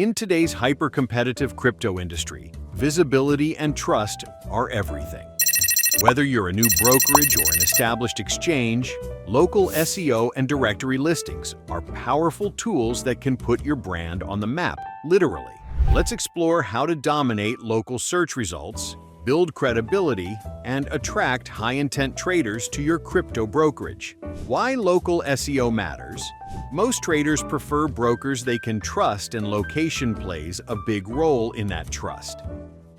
In today's hyper-competitive crypto industry, visibility and trust are everything. Whether you're a new brokerage or an established exchange, local SEO and directory listings are powerful tools that can put your brand on the map, literally. Let's explore how to dominate local search results, build credibility, and attract high-intent traders to your crypto brokerage. Why local SEO matters? Most traders prefer brokers they can trust, and location plays a big role in that trust.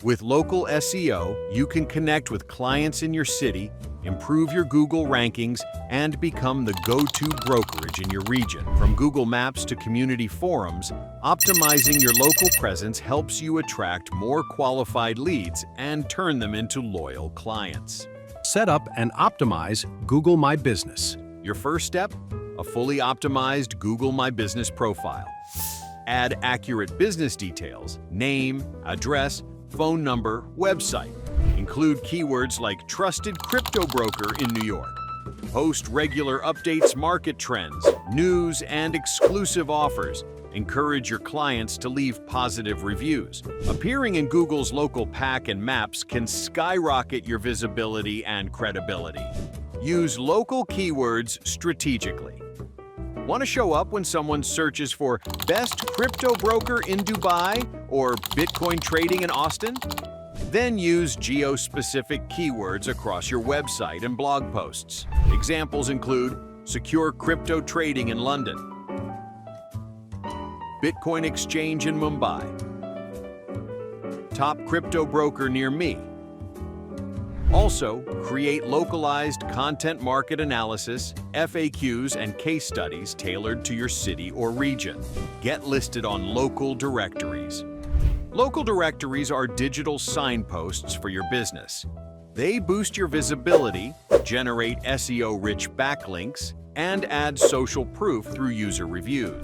With local SEO, you can connect with clients in your city, improve your Google rankings, and become the go-to brokerage in your region. From Google Maps to community forums, optimizing your local presence helps you attract more qualified leads and turn them into loyal clients. Set up and optimize Google My Business. Your first step? A fully optimized Google My Business profile. Add accurate business details, name, address, phone number, website. Include keywords like trusted crypto broker in New York. Post regular updates, market trends, news, and exclusive offers. Encourage your clients to leave positive reviews. Appearing in Google's local pack and maps can skyrocket your visibility and credibility. Use local keywords strategically. Want to show up when someone searches for best crypto broker in Dubai or Bitcoin trading in Austin? Then use geo-specific keywords across your website and blog posts. Examples include secure crypto trading in London, Bitcoin exchange in Mumbai, top crypto broker near me. Also, create localized content market analysis, FAQs, and case studies tailored to your city or region. Get listed on local directories. Local directories are digital signposts for your business. They boost your visibility, generate SEO-rich backlinks, and add social proof through user reviews.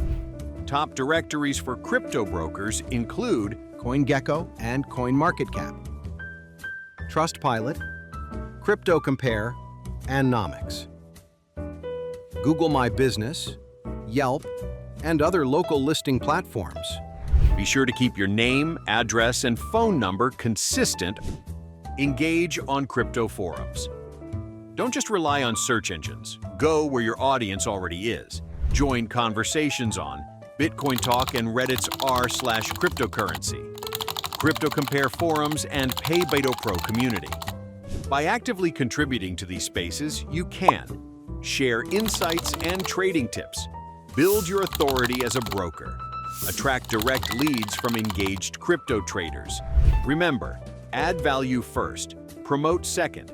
Top directories for crypto brokers include CoinGecko and CoinMarketCap, Trustpilot, Crypto Compare, and Nomics. Google My Business, Yelp, and other local listing platforms. Be sure to keep your name, address, and phone number consistent. Engage on crypto forums. Don't just rely on search engines. Go where your audience already is. Join conversations on Bitcoin Talk and Reddit's r/cryptocurrency, Crypto Compare forums, and Pay Beto Pro community. By actively contributing to these spaces, you can share insights and trading tips, build your authority as a broker, attract direct leads from engaged crypto traders. Remember, add value first, promote second,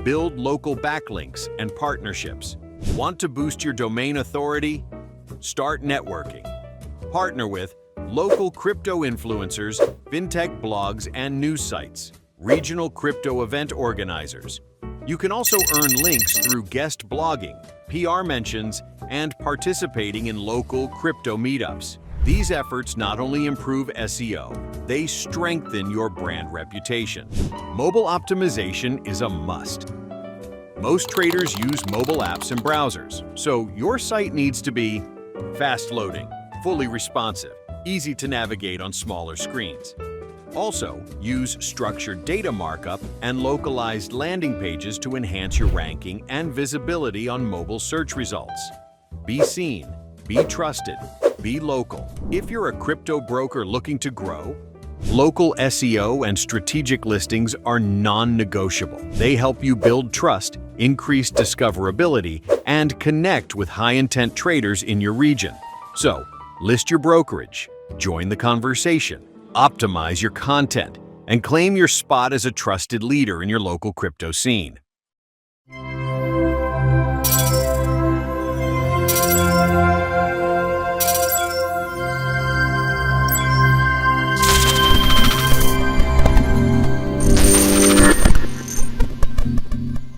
build local backlinks and partnerships. Want to boost your domain authority? Start networking. Partner with local crypto influencers, fintech blogs, and news sites, regional crypto event organizers. You can also earn links through guest blogging, PR mentions, and participating in local crypto meetups. These efforts not only improve SEO, they strengthen your brand reputation. Mobile optimization is a must. Most traders use mobile apps and browsers, so your site needs to be fast loading, fully responsive, easy to navigate on smaller screens. Also, use structured data markup and localized landing pages to enhance your ranking and visibility on mobile search results. Be seen, be trusted, be local. If you're a crypto broker looking to grow, local SEO and strategic listings are non-negotiable. They help you build trust, increase discoverability, and connect with high-intent traders in your region. So, list your brokerage, join the conversation, optimize your content, and claim your spot as a trusted leader in your local crypto scene.